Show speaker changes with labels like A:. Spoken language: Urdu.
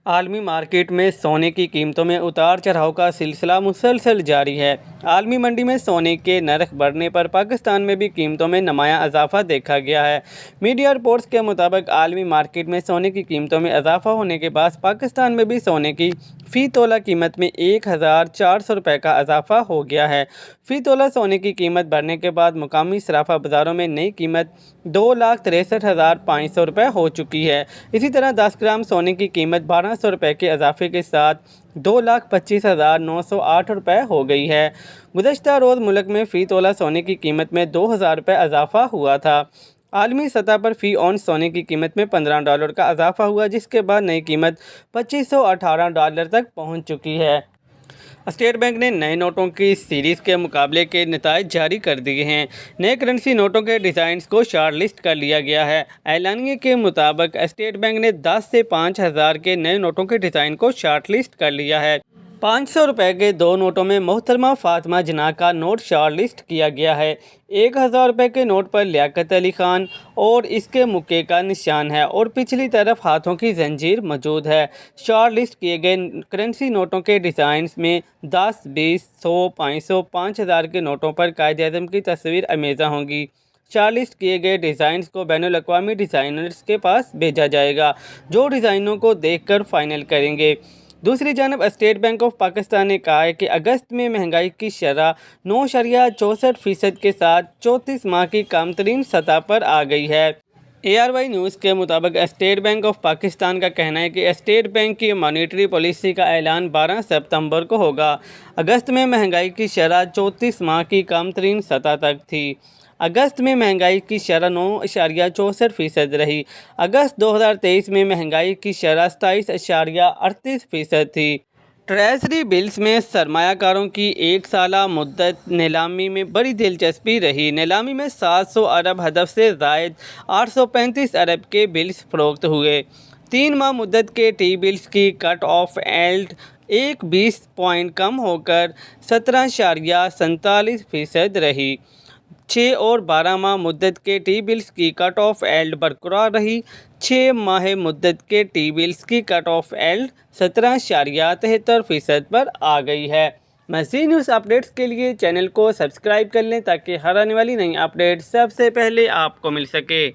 A: عالمی مارکیٹ میں سونے کی قیمتوں میں اتار چڑھاؤ کا سلسلہ مسلسل جاری ہے۔ عالمی منڈی میں سونے کے نرخ بڑھنے پر پاکستان میں بھی قیمتوں میں نمایاں اضافہ دیکھا گیا ہے۔ میڈیا رپورٹس کے مطابق عالمی مارکیٹ میں سونے کی قیمتوں میں اضافہ ہونے کے بعد پاکستان میں بھی سونے کی فی تولہ قیمت میں 1400 روپے کا اضافہ ہو گیا ہے۔ فی تولہ سونے کی قیمت بڑھنے کے بعد مقامی صرافہ بازاروں میں نئی قیمت 2,63,500 روپے ہو چکی ہے۔ اسی طرح 10 گرام سونے کی قیمت 1,200 روپے کے اضافے کے ساتھ 2,25,908 روپے ہو گئی ہے۔ گزشتہ روز ملک میں فی تولہ سونے کی قیمت میں 2,000 روپے اضافہ ہوا تھا۔ عالمی سطح پر فی اونس سونے کی قیمت میں $15 کا اضافہ ہوا، جس کے بعد نئی قیمت $2,518 تک پہنچ چکی ہے۔ اسٹیٹ بینک نے نئے نوٹوں کی سیریز کے مقابلے کے نتائج جاری کر دیے ہیں۔ نئے کرنسی نوٹوں کے ڈیزائنز کو شارٹ لسٹ کر لیا گیا ہے۔ اعلامیے کے مطابق اسٹیٹ بینک نے 10 سے 5,000 کے نئے نوٹوں کے ڈیزائن کو شارٹ لسٹ کر لیا ہے۔ 500 روپے کے 2 نوٹوں میں محترمہ فاطمہ جناح کا نوٹ شارٹ لسٹ کیا گیا ہے۔ 1,000 روپے کے نوٹ پر لیاقت علی خان اور اس کے مکے کا نشان ہے اور پچھلی طرف ہاتھوں کی زنجیر موجود ہے۔ شارٹ لسٹ کیے گئے کرنسی نوٹوں کے ڈیزائنز میں 10، 20، 100، 500، 5,000 کے نوٹوں پر قائد اعظم کی تصویر امیزہ ہوں گی۔ شارٹ لسٹ کیے گئے ڈیزائنز کو بین الاقوامی ڈیزائنرز کے پاس بھیجا جائے گا، جو ڈیزائنوں کو دیکھ کر فائنل کریں گے۔ دوسری جانب اسٹیٹ بینک آف پاکستان نے کہا ہے کہ اگست میں مہنگائی کی شرح 9.64% کے ساتھ 34 ماہ کی کم ترین سطح پر آ گئی ہے۔ ARY نیوز کے مطابق اسٹیٹ بینک آف پاکستان کا کہنا ہے کہ اسٹیٹ بینک کی مانیٹری پالیسی کا اعلان 12 ستمبر کو ہوگا۔ اگست میں مہنگائی کی شرح 34 ماہ کی کم ترین سطح تک تھی۔ اگست میں مہنگائی کی شرح 9.64% رہی۔ اگست 2023 میں مہنگائی کی شرح 27.38% تھی۔ ٹریزری بلز میں سرمایہ کاروں کی ایک سالہ مدت نیلامی میں بڑی دلچسپی رہی۔ نیلامی میں 700 ارب ہدف سے زائد 835 ارب کے بلز فروخت ہوئے۔ 3 ماہ مدت کے ٹی بلز کی کٹ آف ایلڈ 1.20 پوائنٹ کم ہو کر 17.47% رہی۔ 6 اور 12 ماہ مدت کے ٹی بلز کی کٹ آف ایلڈ برقرار رہی۔ 6 ماہ مدت کے ٹی بلز کی کٹ آف ایلڈ 17.73% پر آ گئی ہے۔ مزید نیوز اپڈیٹس کے لیے چینل کو سبسکرائب کر لیں تاکہ ہر آنے والی نئی اپڈیٹ سب سے پہلے آپ کو مل سکے۔